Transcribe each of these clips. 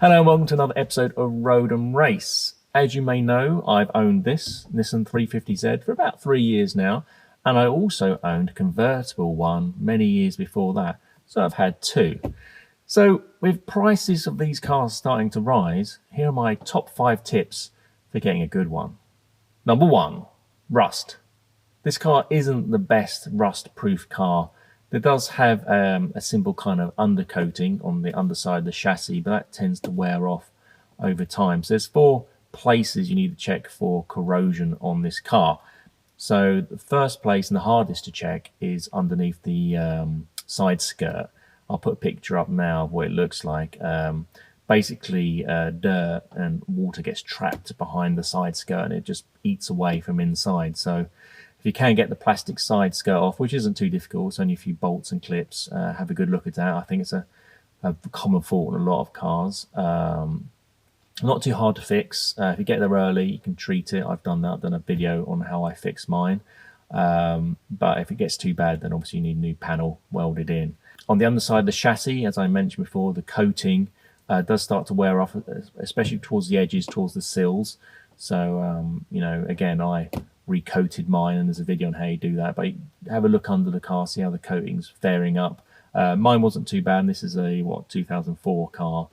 Hello and welcome to another episode of Road and Race. As you may know, I've owned this Nissan 350Z for about 3 years now, and I also owned a convertible one many years before that, so I've had two. So with prices of these cars starting to rise, here are my top 5 tips for getting a good one. Number 1, rust. This car isn't the best rust-proof car. It does have a simple kind of undercoating on the underside of the chassis, but that tends to wear off over time. So there's 4 places you need to check for corrosion on this car. So the first place and the hardest to check is underneath the side skirt. I'll put a picture up now of what it looks like. Basically, dirt and water gets trapped behind the side skirt and it just eats away from inside. So if you can get the plastic side skirt off, which isn't too difficult, it's only a few bolts and clips, have a good look at that. I think it's a common fault in a lot of cars. Not too hard to fix. If you get there early, you can treat it. I've done that. I've done a video on how I fix mine. But if it gets too bad, then obviously you need a new panel welded in. On the underside of the chassis, as I mentioned before, the coating does start to wear off, especially towards the edges, towards the sills. So, again, I recoated mine, and there's a video on how you do that. But have a look under the car, see how the coating's faring up. Mine wasn't too bad. And this is a 2004 car.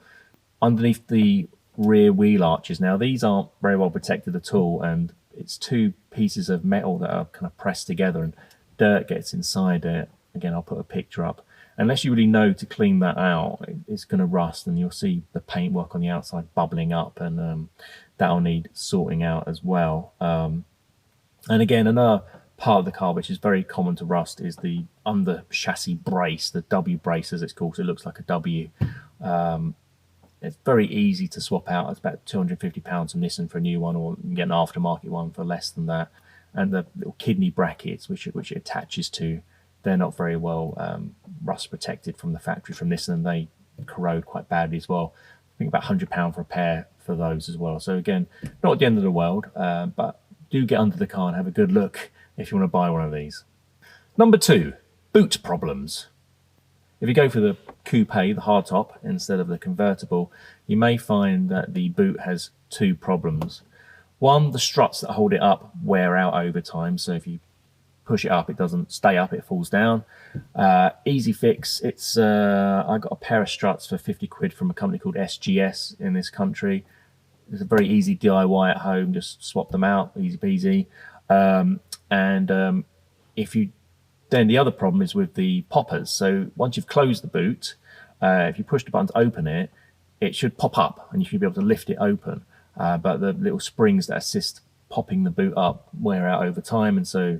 Underneath the rear wheel arches, now these aren't very well protected at all, and it's 2 pieces of metal that are kind of pressed together, and dirt gets inside it. Again, I'll put a picture up. Unless you really know to clean that out, it's going to rust, and you'll see the paintwork on the outside bubbling up, and that'll need sorting out as well. And again, another part of the car which is very common to rust is the under chassis brace, the W brace as it's called. So it looks like a W. It's very easy to swap out. It's about £250 from Nissan for a new one, or you can get an aftermarket one for less than that. And the little kidney brackets which it attaches to, they're not very well rust protected from the factory from Nissan, and they corrode quite badly as well. I think about £100 for a pair for those as well. So again, not at the end of the world, but do get under the car and have a good look if you want to buy one of these. Number 2, boot problems. If you go for the coupe, the hardtop, instead of the convertible, you may find that the boot has 2 problems. One, the struts that hold it up wear out over time. So if you push it up, it doesn't stay up, it falls down. Easy fix. It's I got a pair of struts for 50 quid from a company called SGS in this country. It's a very easy DIY at home. Just swap them out, easy peasy. If you then the other problem is with the poppers. So once you've closed the boot, if you push the button to open it, it should pop up and you should be able to lift it open. But the little springs that assist popping the boot up wear out over time, and so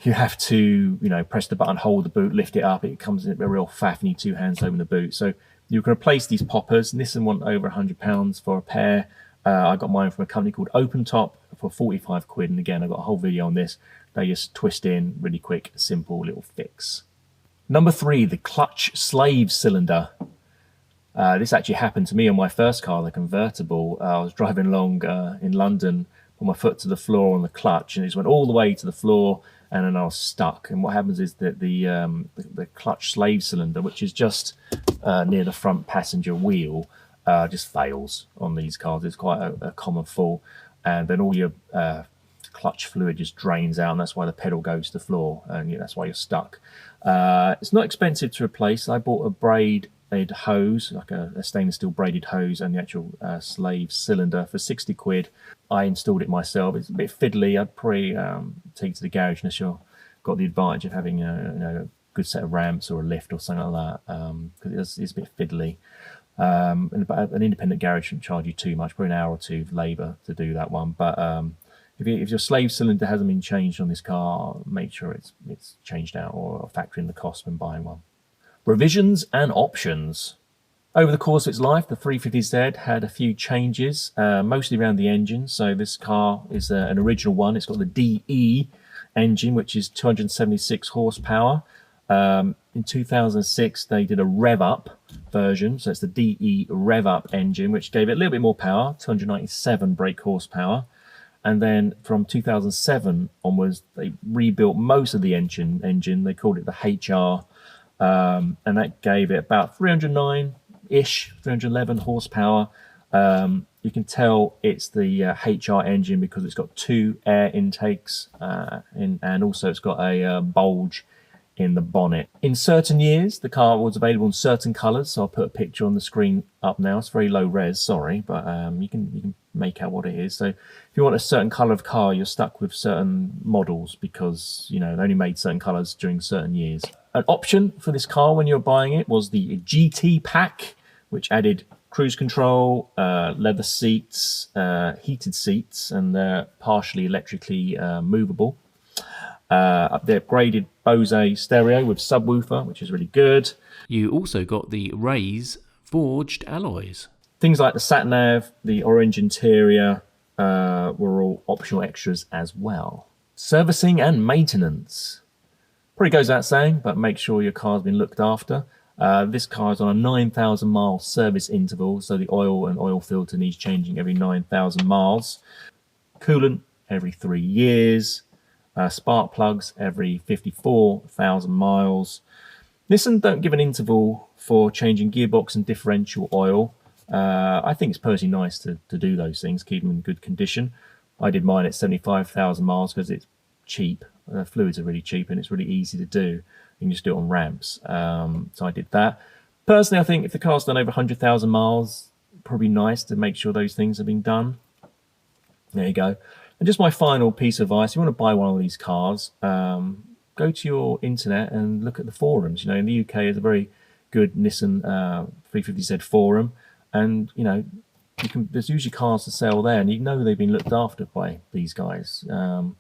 you have to, press the button, hold the boot, lift it up. It comes in a real faff. You need 2 hands to open the boot. So you can replace these poppers. Nissan want over £100 for a pair. I got mine from a company called Open Top for 45 quid. And again, I've got a whole video on this. They just twist in really quick, simple little fix. Number 3, the clutch slave cylinder. This actually happened to me on my first car, the convertible. I was driving along in London, put my foot to the floor on the clutch, and it just went all the way to the floor, and then I was stuck. And what happens is that the clutch slave cylinder, which is just near the front passenger wheel, just fails on these cars. It's quite a common fault, and then all your clutch fluid just drains out, and that's why the pedal goes to the floor, and that's why you're stuck. It's not expensive to replace. I bought a braided hose, like a stainless steel braided hose, and the actual slave cylinder for 60 quid. I installed it myself. It's a bit fiddly. I'd probably take it to the garage unless you've got the advantage of having a good set of ramps or a lift or something like that, because it's a bit fiddly. An independent garage shouldn't charge you too much, probably an hour or 2 of labour to do that one. But if your slave cylinder hasn't been changed on this car, make sure it's changed out, or factor in the cost when buying one. Revisions and options. Over the course of its life, the 350Z had a few changes, mostly around the engine. So this car is an original one. It's got the DE engine, which is 276 horsepower. In 2006, they did a rev up version. So it's the DE rev up engine, which gave it a little bit more power, 297 brake horsepower. And then from 2007 onwards, they rebuilt most of the engine. They called it the HR, and that gave it about 309 311-ish, 311 horsepower. You can tell it's the HR engine because it's got 2 air intakes, and also it's got a bulge in the bonnet. In certain years, the car was available in certain colours, so I'll put a picture on the screen up now. It's very low res, sorry, but you can make out what it is. So if you want a certain colour of car, you're stuck with certain models because, you know, they only made certain colours during certain years. An option for this car when you're buying it was the GT pack, which added cruise control, leather seats, heated seats, and they're partially electrically movable. The upgraded Bose stereo with subwoofer, which is really good. You also got the Rays forged alloys. Things like the sat-nav, the orange interior were all optional extras as well. Servicing and maintenance. Probably goes without saying, but make sure your car's been looked after. This car is on a 9,000 mile service interval, so the oil and oil filter needs changing every 9,000 miles. Coolant every 3 years. Spark plugs every 54,000 miles. Nissan don't give an interval for changing gearbox and differential oil. I think it's personally nice to do those things, keep them in good condition. I did mine at 75,000 miles because it's cheap. Fluids are really cheap and it's really easy to do. You can just do it on ramps. So I did that. Personally, I think if the car's done over 100,000 miles, probably nice to make sure those things have been done. There you go. And just my final piece of advice, if you want to buy one of these cars, go to your internet and look at the forums. You know, in the UK, there's a very good Nissan 350Z forum. And, you know, there's usually cars to sell there, and you know they've been looked after by these guys. And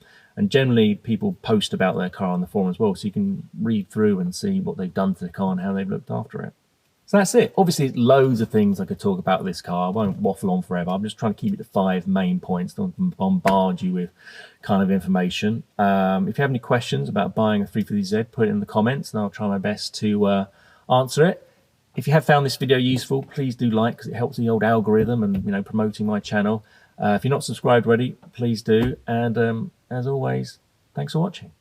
generally, people post about their car on the forum as well, so you can read through and see what they've done to the car and how they've looked after it. So that's it. Obviously, loads of things I could talk about this car. I won't waffle on forever. I'm just trying to keep it to 5 main points. Don't bombard you with kind of information. If you have any questions about buying a 350Z, put it in the comments, and I'll try my best to answer it. If you have found this video useful, please do like, because it helps the old algorithm and, you know, promoting my channel. If you're not subscribed already, please do. And as always, thanks for watching.